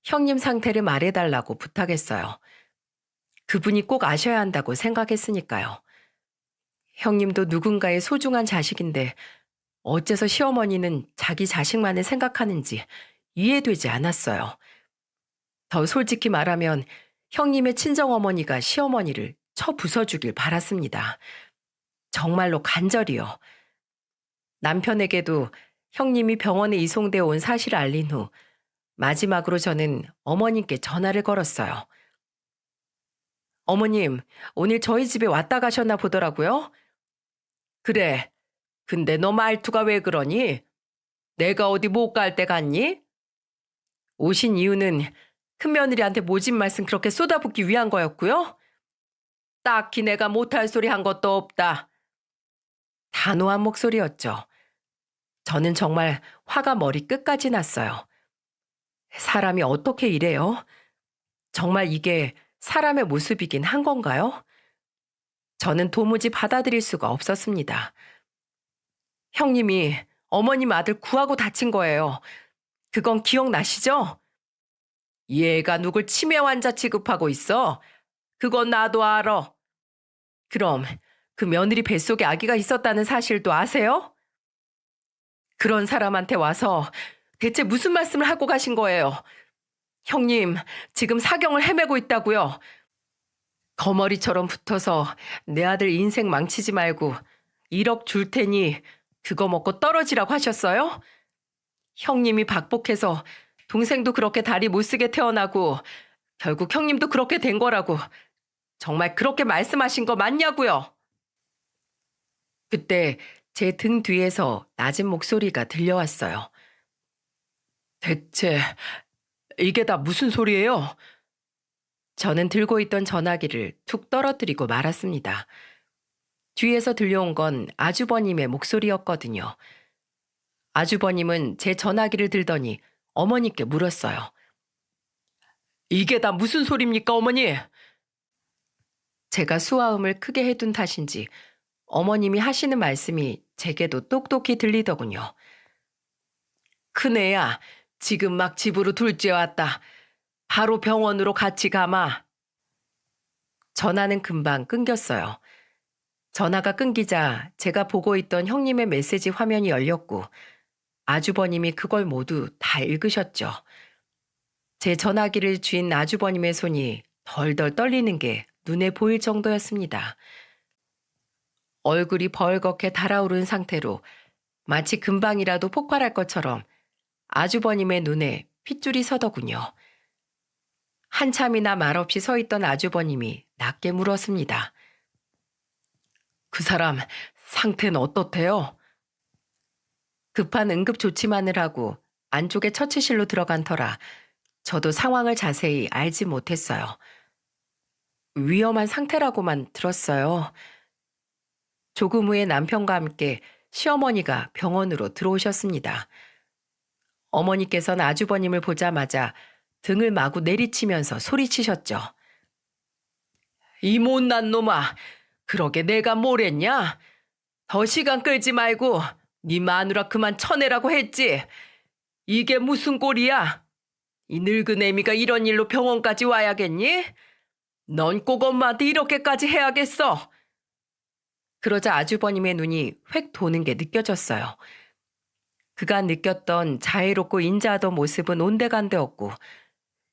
형님 상태를 말해달라고 부탁했어요. 그분이 꼭 아셔야 한다고 생각했으니까요. 형님도 누군가의 소중한 자식인데 어째서 시어머니는 자기 자식만을 생각하는지 이해되지 않았어요. 더 솔직히 말하면 형님의 친정어머니가 시어머니를 쳐 부숴주길 바랐습니다. 정말로 간절히요. 남편에게도 형님이 병원에 이송되어 온 사실을 알린 후 마지막으로 저는 어머님께 전화를 걸었어요. 어머님, 오늘 저희 집에 왔다 가셨나 보더라고요. 그래. 근데 너 말투가 왜 그러니? 내가 어디 못 갈 때 갔니? 오신 이유는 큰며느리한테 모진 말씀 그렇게 쏟아붓기 위한 거였고요. 딱히 내가 못할 소리 한 것도 없다. 단호한 목소리였죠. 저는 정말 화가 머리 끝까지 났어요. 사람이 어떻게 이래요? 정말 이게 사람의 모습이긴 한 건가요? 저는 도무지 받아들일 수가 없었습니다. 형님이 어머님 아들 구하고 다친 거예요. 그건 기억나시죠? 얘가 누굴 치매 환자 취급하고 있어? 그건 나도 알아. 그럼 그 며느리 뱃속에 아기가 있었다는 사실도 아세요? 그런 사람한테 와서 대체 무슨 말씀을 하고 가신 거예요? 형님, 지금 사경을 헤매고 있다고요. 거머리처럼 붙어서 내 아들 인생 망치지 말고 1억 줄 테니 그거 먹고 떨어지라고 하셨어요? 형님이 박복해서 동생도 그렇게 다리 못 쓰게 태어나고 결국 형님도 그렇게 된 거라고 정말 그렇게 말씀하신 거 맞냐고요? 그때 제 등 뒤에서 낮은 목소리가 들려왔어요. 대체 이게 다 무슨 소리예요? 저는 들고 있던 전화기를 툭 떨어뜨리고 말았습니다. 뒤에서 들려온 건 아주버님의 목소리였거든요. 아주버님은 제 전화기를 들더니 어머니께 물었어요. 이게 다 무슨 소리입니까, 어머니? 제가 수화음을 크게 해둔 탓인지 어머님이 하시는 말씀이 제게도 똑똑히 들리더군요. 큰애야, 지금 막 집으로 둘째 왔다. 바로 병원으로 같이 가마. 전화는 금방 끊겼어요. 전화가 끊기자 제가 보고 있던 형님의 메시지 화면이 열렸고 아주버님이 그걸 모두 다 읽으셨죠. 제 전화기를 쥔 아주버님의 손이 덜덜 떨리는 게 눈에 보일 정도였습니다. 얼굴이 벌겋게 달아오른 상태로 마치 금방이라도 폭발할 것처럼 아주버님의 눈에 핏줄이 서더군요. 한참이나 말없이 서 있던 아주버님이 낮게 물었습니다. 그 사람 상태는 어떻대요? 급한 응급 조치만을 하고 안쪽에 처치실로 들어간 터라 저도 상황을 자세히 알지 못했어요. 위험한 상태라고만 들었어요. 조금 후에 남편과 함께 시어머니가 병원으로 들어오셨습니다. 어머니께서는 아주버님을 보자마자 등을 마구 내리치면서 소리치셨죠. 이 못난 놈아, 그러게 내가 뭘 했냐? 더 시간 끌지 말고 네 마누라 그만 쳐내라고 했지. 이게 무슨 꼴이야? 이 늙은 애미가 이런 일로 병원까지 와야겠니? 넌 꼭 엄마한테 이렇게까지 해야겠어. 그러자 아주버님의 눈이 획 도는 게 느껴졌어요. 그간 느꼈던 자애롭고 인자하던 모습은 온데간데 없고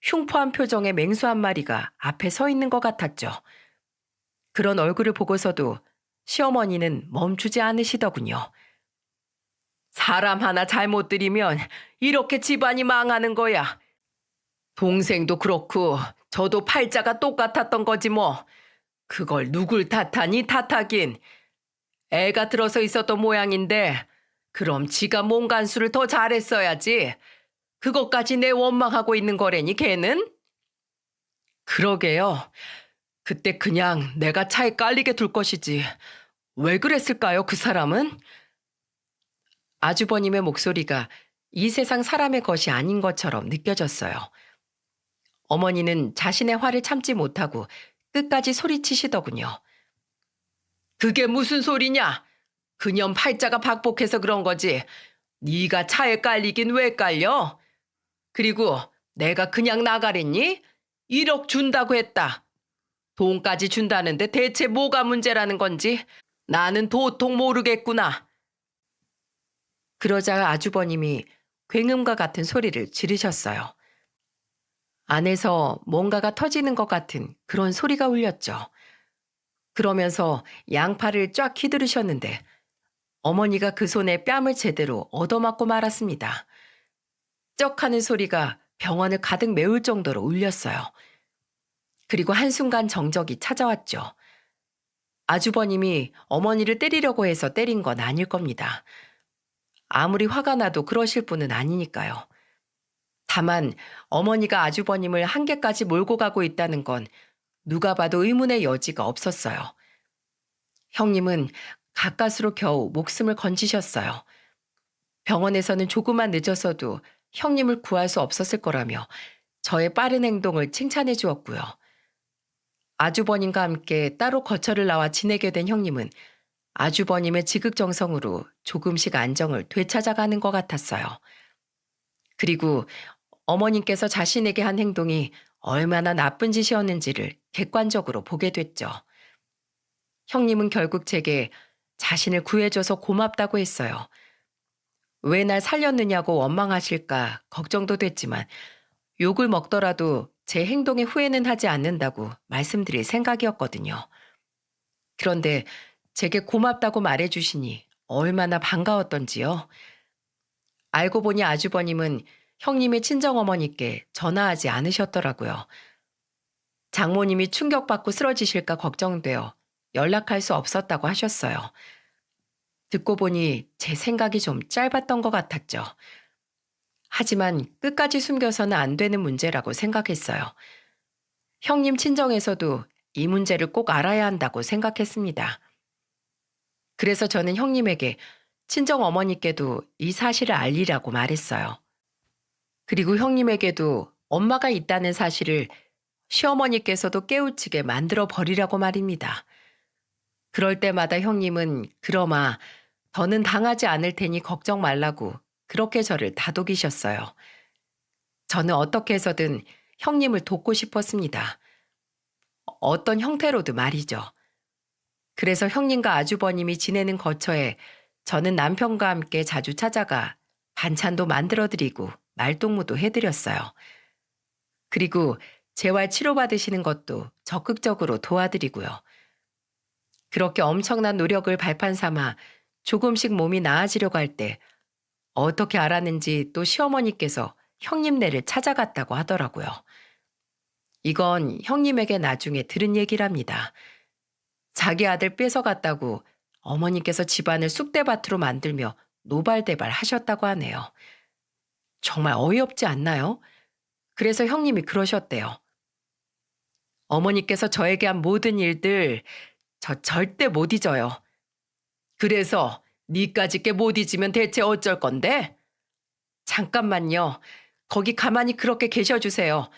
흉포한 표정의 맹수 한 마리가 앞에 서 있는 것 같았죠. 그런 얼굴을 보고서도 시어머니는 멈추지 않으시더군요. 사람 하나 잘못 들이면 이렇게 집안이 망하는 거야. 동생도 그렇고 저도 팔자가 똑같았던 거지 뭐. 그걸 누굴 탓하니 탓하긴. 애가 들어서 있었던 모양인데 그럼 지가 몸 간수를 더 잘했어야지. 그것까지 내 원망하고 있는 거래니 걔는? 그러게요. 그때 그냥 내가 차에 깔리게 둘 것이지. 왜 그랬을까요, 그 사람은? 아주버님의 목소리가 이 세상 사람의 것이 아닌 것처럼 느껴졌어요. 어머니는 자신의 화를 참지 못하고 끝까지 소리치시더군요. 그게 무슨 소리냐? 그년 팔자가 박복해서 그런 거지. 네가 차에 깔리긴 왜 깔려? 그리고 내가 그냥 나가랬니? 1억 준다고 했다. 돈까지 준다는데 대체 뭐가 문제라는 건지 나는 도통 모르겠구나. 그러자 아주버님이 굉음과 같은 소리를 지르셨어요. 안에서 뭔가가 터지는 것 같은 그런 소리가 울렸죠. 그러면서 양팔을 쫙 휘두르셨는데 어머니가 그 손에 뺨을 제대로 얻어맞고 말았습니다. 쩍 하는 소리가 병원을 가득 메울 정도로 울렸어요. 그리고 한순간 정적이 찾아왔죠. 아주버님이 어머니를 때리려고 해서 때린 건 아닐 겁니다. 아무리 화가 나도 그러실 분은 아니니까요. 다만 어머니가 아주버님을 한계까지 몰고 가고 있다는 건 누가 봐도 의문의 여지가 없었어요. 형님은 가까스로 겨우 목숨을 건지셨어요. 병원에서는 조금만 늦어서도 형님을 구할 수 없었을 거라며 저의 빠른 행동을 칭찬해 주었고요. 아주버님과 함께 따로 거처를 나와 지내게 된 형님은 아주버님의 지극정성으로 조금씩 안정을 되찾아가는 것 같았어요. 그리고 어머님께서 자신에게 한 행동이 얼마나 나쁜 짓이었는지를 객관적으로 보게 됐죠. 형님은 결국 제게 자신을 구해줘서 고맙다고 했어요. 왜 날 살렸느냐고 원망하실까 걱정도 됐지만 욕을 먹더라도 제 행동에 후회는 하지 않는다고 말씀드릴 생각이었거든요. 그런데 제게 고맙다고 말해주시니 얼마나 반가웠던지요. 알고 보니 아주버님은 형님의 친정어머니께 전화하지 않으셨더라고요. 장모님이 충격받고 쓰러지실까 걱정되어 연락할 수 없었다고 하셨어요. 듣고 보니 제 생각이 좀 짧았던 것 같았죠. 하지만 끝까지 숨겨서는 안 되는 문제라고 생각했어요. 형님 친정에서도 이 문제를 꼭 알아야 한다고 생각했습니다. 그래서 저는 형님에게 친정 어머니께도 이 사실을 알리라고 말했어요. 그리고 형님에게도 엄마가 있다는 사실을 시어머니께서도 깨우치게 만들어 버리라고 말입니다. 그럴 때마다 형님은 그러마 더는 당하지 않을 테니 걱정 말라고 그렇게 저를 다독이셨어요. 저는 어떻게 해서든 형님을 돕고 싶었습니다. 어떤 형태로도 말이죠. 그래서 형님과 아주버님이 지내는 거처에 저는 남편과 함께 자주 찾아가 반찬도 만들어드리고 말동무도 해드렸어요. 그리고 재활 치료받으시는 것도 적극적으로 도와드리고요. 그렇게 엄청난 노력을 발판 삼아 조금씩 몸이 나아지려고 할 때 어떻게 알았는지 또 시어머니께서 형님네를 찾아갔다고 하더라고요. 이건 형님에게 나중에 들은 얘기랍니다. 자기 아들 뺏어갔다고 어머니께서 집안을 쑥대밭으로 만들며 노발대발 하셨다고 하네요. 정말 어이없지 않나요? 그래서 형님이 그러셨대요. 어머니께서 저에게 한 모든 일들 저 절대 못 잊어요. 그래서 니까짓게 못 잊으면 대체 어쩔 건데? 잠깐만요. 거기 가만히 그렇게 계셔주세요.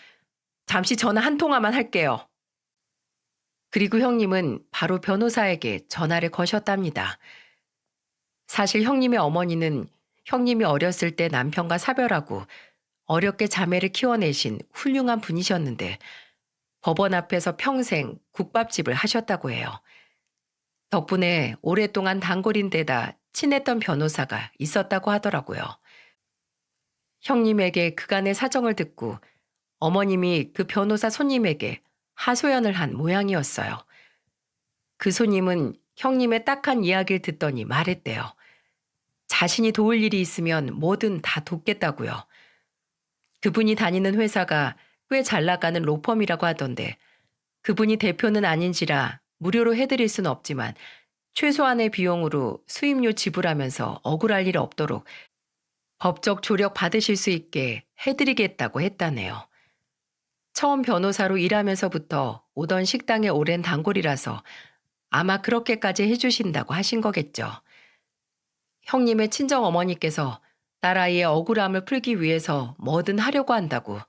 잠시 전화 한 통화만 할게요. 그리고 형님은 바로 변호사에게 전화를 거셨답니다. 사실 형님의 어머니는 형님이 어렸을 때 남편과 사별하고 어렵게 자매를 키워내신 훌륭한 분이셨는데 법원 앞에서 평생 국밥집을 하셨다고 해요. 덕분에 오랫동안 단골인데다 친했던 변호사가 있었다고 하더라고요. 형님에게 그간의 사정을 듣고 어머님이 그 변호사 손님에게 하소연을 한 모양이었어요. 그 손님은 형님의 딱한 이야기를 듣더니 말했대요. 자신이 도울 일이 있으면 뭐든 다 돕겠다고요. 그분이 다니는 회사가 꽤 잘 나가는 로펌이라고 하던데 그분이 대표는 아닌지라 무료로 해드릴 수는 없지만 최소한의 비용으로 수임료 지불하면서 억울할 일 없도록 법적 조력 받으실 수 있게 해드리겠다고 했다네요. 처음 변호사로 일하면서부터 오던 식당의 오랜 단골이라서 아마 그렇게까지 해주신다고 하신 거겠죠. 형님의 친정 어머니께서 딸아이의 억울함을 풀기 위해서 뭐든 하려고 한다고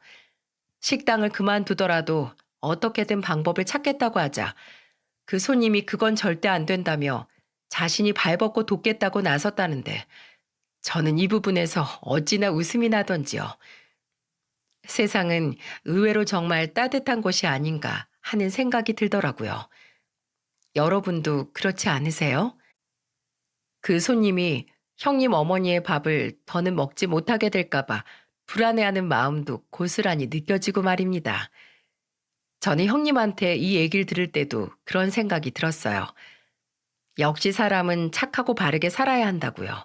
식당을 그만두더라도 어떻게든 방법을 찾겠다고 하자 그 손님이 그건 절대 안 된다며 자신이 발벗고 돕겠다고 나섰다는데 저는 이 부분에서 어찌나 웃음이 나던지요. 세상은 의외로 정말 따뜻한 곳이 아닌가 하는 생각이 들더라고요. 여러분도 그렇지 않으세요? 그 손님이 형님 어머니의 밥을 더는 먹지 못하게 될까봐 불안해하는 마음도 고스란히 느껴지고 말입니다. 저는 형님한테 이 얘기를 들을 때도 그런 생각이 들었어요. 역시 사람은 착하고 바르게 살아야 한다고요.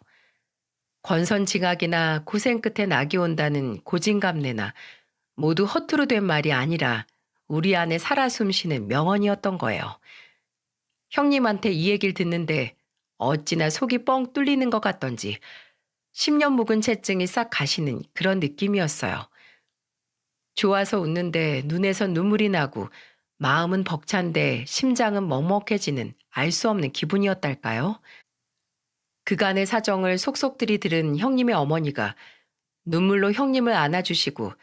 권선징악이나 고생 끝에 낙이 온다는 고진감래나 모두 허투루 된 말이 아니라 우리 안에 살아 숨쉬는 명언이었던 거예요. 형님한테 이 얘기를 듣는데 어찌나 속이 뻥 뚫리는 것 같던지 10년 묵은 채증이 싹 가시는 그런 느낌이었어요. 좋아서 웃는데 눈에선 눈물이 나고 마음은 벅찬데 심장은 먹먹해지는 알 수 없는 기분이었달까요? 그간의 사정을 속속들이 들은 형님의 어머니가 눈물로 형님을 안아주시고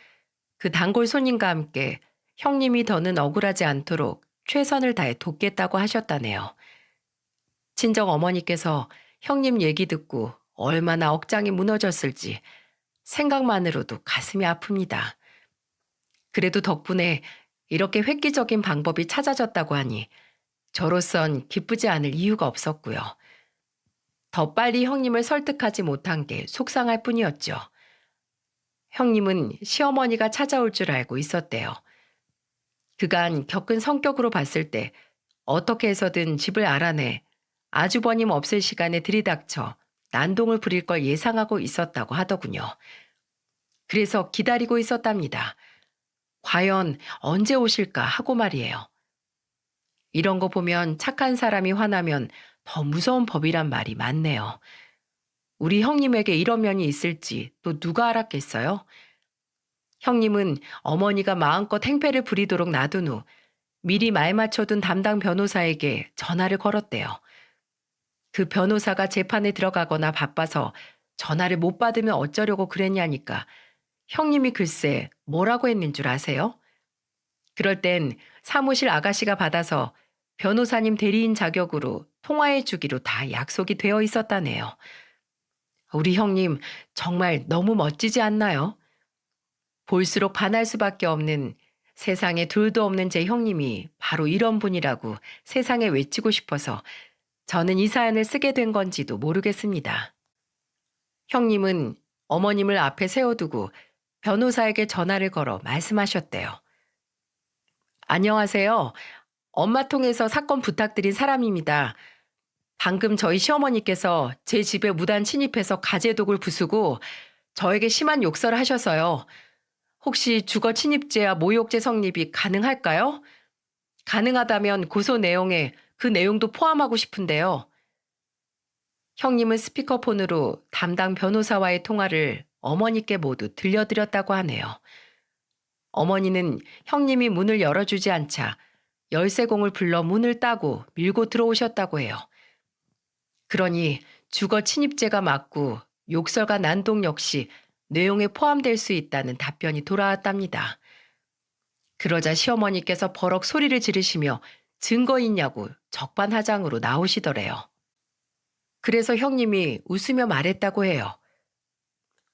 그 단골 손님과 함께 형님이 더는 억울하지 않도록 최선을 다해 돕겠다고 하셨다네요. 친정 어머니께서 형님 얘기 듣고 얼마나 억장이 무너졌을지 생각만으로도 가슴이 아픕니다. 그래도 덕분에 이렇게 획기적인 방법이 찾아졌다고 하니 저로선 기쁘지 않을 이유가 없었고요. 더 빨리 형님을 설득하지 못한 게 속상할 뿐이었죠. 형님은 시어머니가 찾아올 줄 알고 있었대요. 그간 겪은 성격으로 봤을 때 어떻게 해서든 집을 알아내 아주버님 없을 시간에 들이닥쳐 난동을 부릴 걸 예상하고 있었다고 하더군요. 그래서 기다리고 있었답니다. 과연 언제 오실까 하고 말이에요. 이런 거 보면 착한 사람이 화나면 더 무서운 법이란 말이 많네요. 우리 형님에게 이런 면이 있을지 또 누가 알았겠어요? 형님은 어머니가 마음껏 행패를 부리도록 놔둔 후 미리 말 맞춰둔 담당 변호사에게 전화를 걸었대요. 그 변호사가 재판에 들어가거나 바빠서 전화를 못 받으면 어쩌려고 그랬냐니까 형님이 글쎄 뭐라고 했는 줄 아세요? 그럴 땐 사무실 아가씨가 받아서 변호사님 대리인 자격으로 통화해 주기로 다 약속이 되어 있었다네요. 우리 형님 정말 너무 멋지지 않나요? 볼수록 반할 수밖에 없는 세상에 둘도 없는 제 형님이 바로 이런 분이라고 세상에 외치고 싶어서 저는 이 사연을 쓰게 된 건지도 모르겠습니다. 형님은 어머님을 앞에 세워두고 변호사에게 전화를 걸어 말씀하셨대요. 안녕하세요. 엄마 통해서 사건 부탁드린 사람입니다. 방금 저희 시어머니께서 제 집에 무단 침입해서 가재독을 부수고 저에게 심한 욕설을 하셔서요. 혹시 주거 침입죄와 모욕죄 성립이 가능할까요? 가능하다면 고소 내용에 그 내용도 포함하고 싶은데요. 형님은 스피커폰으로 담당 변호사와의 통화를 어머니께 모두 들려드렸다고 하네요. 어머니는 형님이 문을 열어주지 않자 열쇠공을 불러 문을 따고 밀고 들어오셨다고 해요. 그러니 주거 침입죄가 맞고 욕설과 난동 역시 내용에 포함될 수 있다는 답변이 돌아왔답니다. 그러자 시어머니께서 버럭 소리를 지르시며 증거 있냐고 적반하장으로 나오시더래요. 그래서 형님이 웃으며 말했다고 해요.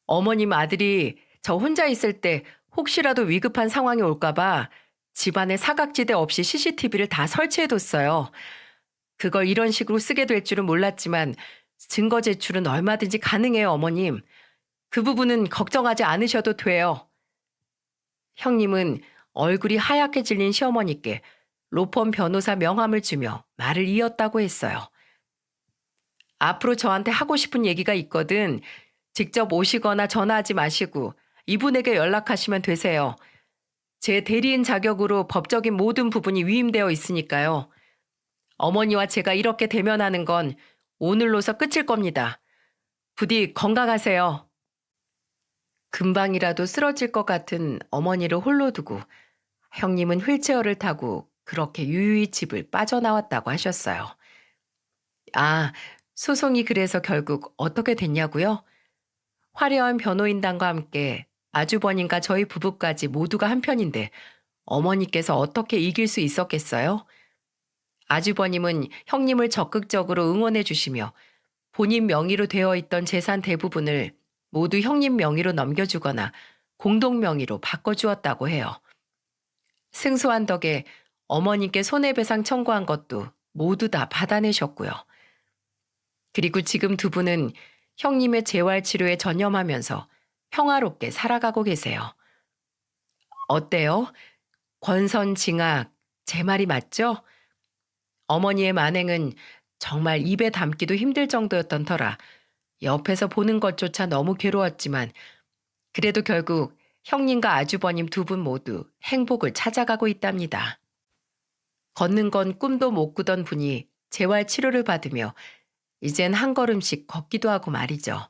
어머님 아들이 저 혼자 있을 때 혹시라도 위급한 상황이 올까봐 집안에 사각지대 없이 CCTV를 다 설치해뒀어요. 그걸 이런 식으로 쓰게 될 줄은 몰랐지만 증거 제출은 얼마든지 가능해요, 어머님. 그 부분은 걱정하지 않으셔도 돼요. 형님은 얼굴이 하얗게 질린 시어머니께 로펌 변호사 명함을 주며 말을 이었다고 했어요. 앞으로 저한테 하고 싶은 얘기가 있거든. 직접 오시거나 전화하지 마시고 이분에게 연락하시면 되세요. 제 대리인 자격으로 법적인 모든 부분이 위임되어 있으니까요. 어머니와 제가 이렇게 대면하는 건 오늘로서 끝일 겁니다. 부디 건강하세요. 금방이라도 쓰러질 것 같은 어머니를 홀로 두고 형님은 휠체어를 타고 그렇게 유유히 집을 빠져나왔다고 하셨어요. 아, 소송이 그래서 결국 어떻게 됐냐고요? 화려한 변호인단과 함께 아주버님과 저희 부부까지 모두가 한편인데 어머니께서 어떻게 이길 수 있었겠어요? 아주버님은 형님을 적극적으로 응원해 주시며 본인 명의로 되어 있던 재산 대부분을 모두 형님 명의로 넘겨주거나 공동 명의로 바꿔주었다고 해요. 승소한 덕에 어머니께 손해배상 청구한 것도 모두 다 받아내셨고요. 그리고 지금 두 분은 형님의 재활치료에 전념하면서 평화롭게 살아가고 계세요. 어때요? 권선징악, 제 말이 맞죠? 어머니의 만행은 정말 입에 담기도 힘들 정도였던 터라 옆에서 보는 것조차 너무 괴로웠지만 그래도 결국 형님과 아주버님 두 분 모두 행복을 찾아가고 있답니다. 걷는 건 꿈도 못 꾸던 분이 재활치료를 받으며 이젠 한 걸음씩 걷기도 하고 말이죠.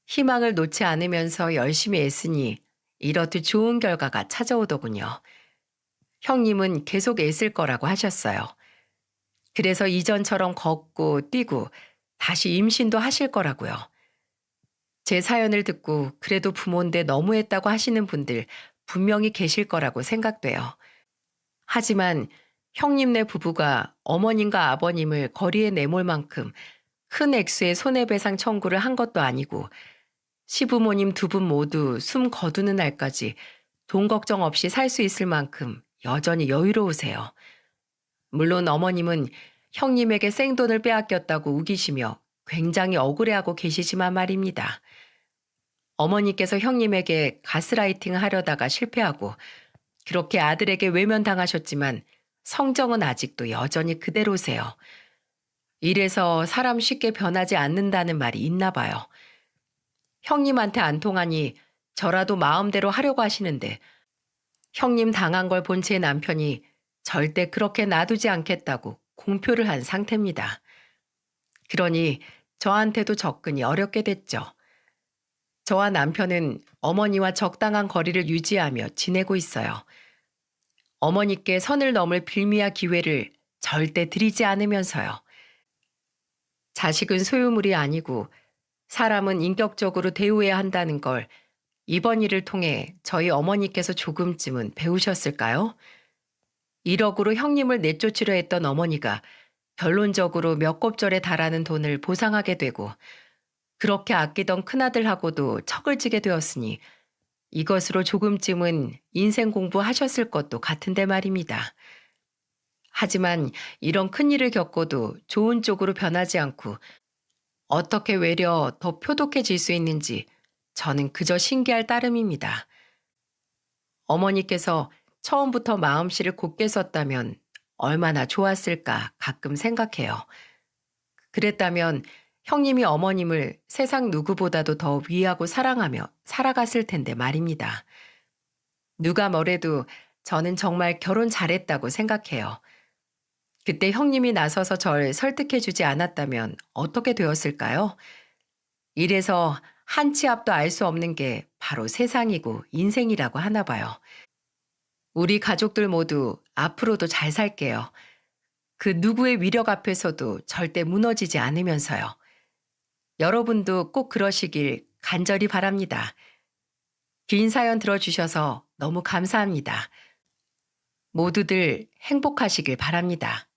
희망을 놓지 않으면서 열심히 애쓰니 이렇듯 좋은 결과가 찾아오더군요. 형님은 계속 애쓸 거라고 하셨어요. 그래서 이전처럼 걷고 뛰고 다시 임신도 하실 거라고요. 제 사연을 듣고 그래도 부모인데 너무했다고 하시는 분들 분명히 계실 거라고 생각돼요. 하지만 형님네 부부가 어머님과 아버님을 거리에 내몰 만큼 큰 액수의 손해배상 청구를 한 것도 아니고 시부모님 두 분 모두 숨 거두는 날까지 돈 걱정 없이 살 수 있을 만큼 여전히 여유로우세요. 물론 어머님은 형님에게 생돈을 빼앗겼다고 우기시며 굉장히 억울해하고 계시지만 말입니다. 어머니께서 형님에게 가스라이팅을 하려다가 실패하고 그렇게 아들에게 외면당하셨지만 성정은 아직도 여전히 그대로세요. 이래서 사람 쉽게 변하지 않는다는 말이 있나 봐요. 형님한테 안 통하니 저라도 마음대로 하려고 하시는데 형님 당한 걸 본 제 남편이 절대 그렇게 놔두지 않겠다고 공표를 한 상태입니다. 그러니 저한테도 접근이 어렵게 됐죠. 저와 남편은 어머니와 적당한 거리를 유지하며 지내고 있어요. 어머니께 선을 넘을 빌미와 기회를 절대 드리지 않으면서요. 자식은 소유물이 아니고 사람은 인격적으로 대우해야 한다는 걸 이번 일을 통해 저희 어머니께서 조금쯤은 배우셨을까요? 1억으로 형님을 내쫓으려 했던 어머니가 결론적으로 몇 곱절에 달하는 돈을 보상하게 되고 그렇게 아끼던 큰아들하고도 척을 지게 되었으니 이것으로 조금쯤은 인생 공부하셨을 것도 같은데 말입니다. 하지만 이런 큰일을 겪고도 좋은 쪽으로 변하지 않고 어떻게 외려 더 표독해질 수 있는지 저는 그저 신기할 따름입니다. 어머니께서 처음부터 마음씨를 곧게 썼다면 얼마나 좋았을까 가끔 생각해요. 그랬다면 형님이 어머님을 세상 누구보다도 더 위하고 사랑하며 살아갔을 텐데 말입니다. 누가 뭐래도 저는 정말 결혼 잘했다고 생각해요. 그때 형님이 나서서 절 설득해주지 않았다면 어떻게 되었을까요? 이래서 한 치 앞도 알 수 없는 게 바로 세상이고 인생이라고 하나 봐요. 우리 가족들 모두 앞으로도 잘 살게요. 그 누구의 위력 앞에서도 절대 무너지지 않으면서요. 여러분도 꼭 그러시길 간절히 바랍니다. 긴 사연 들어주셔서 너무 감사합니다. 모두들 행복하시길 바랍니다.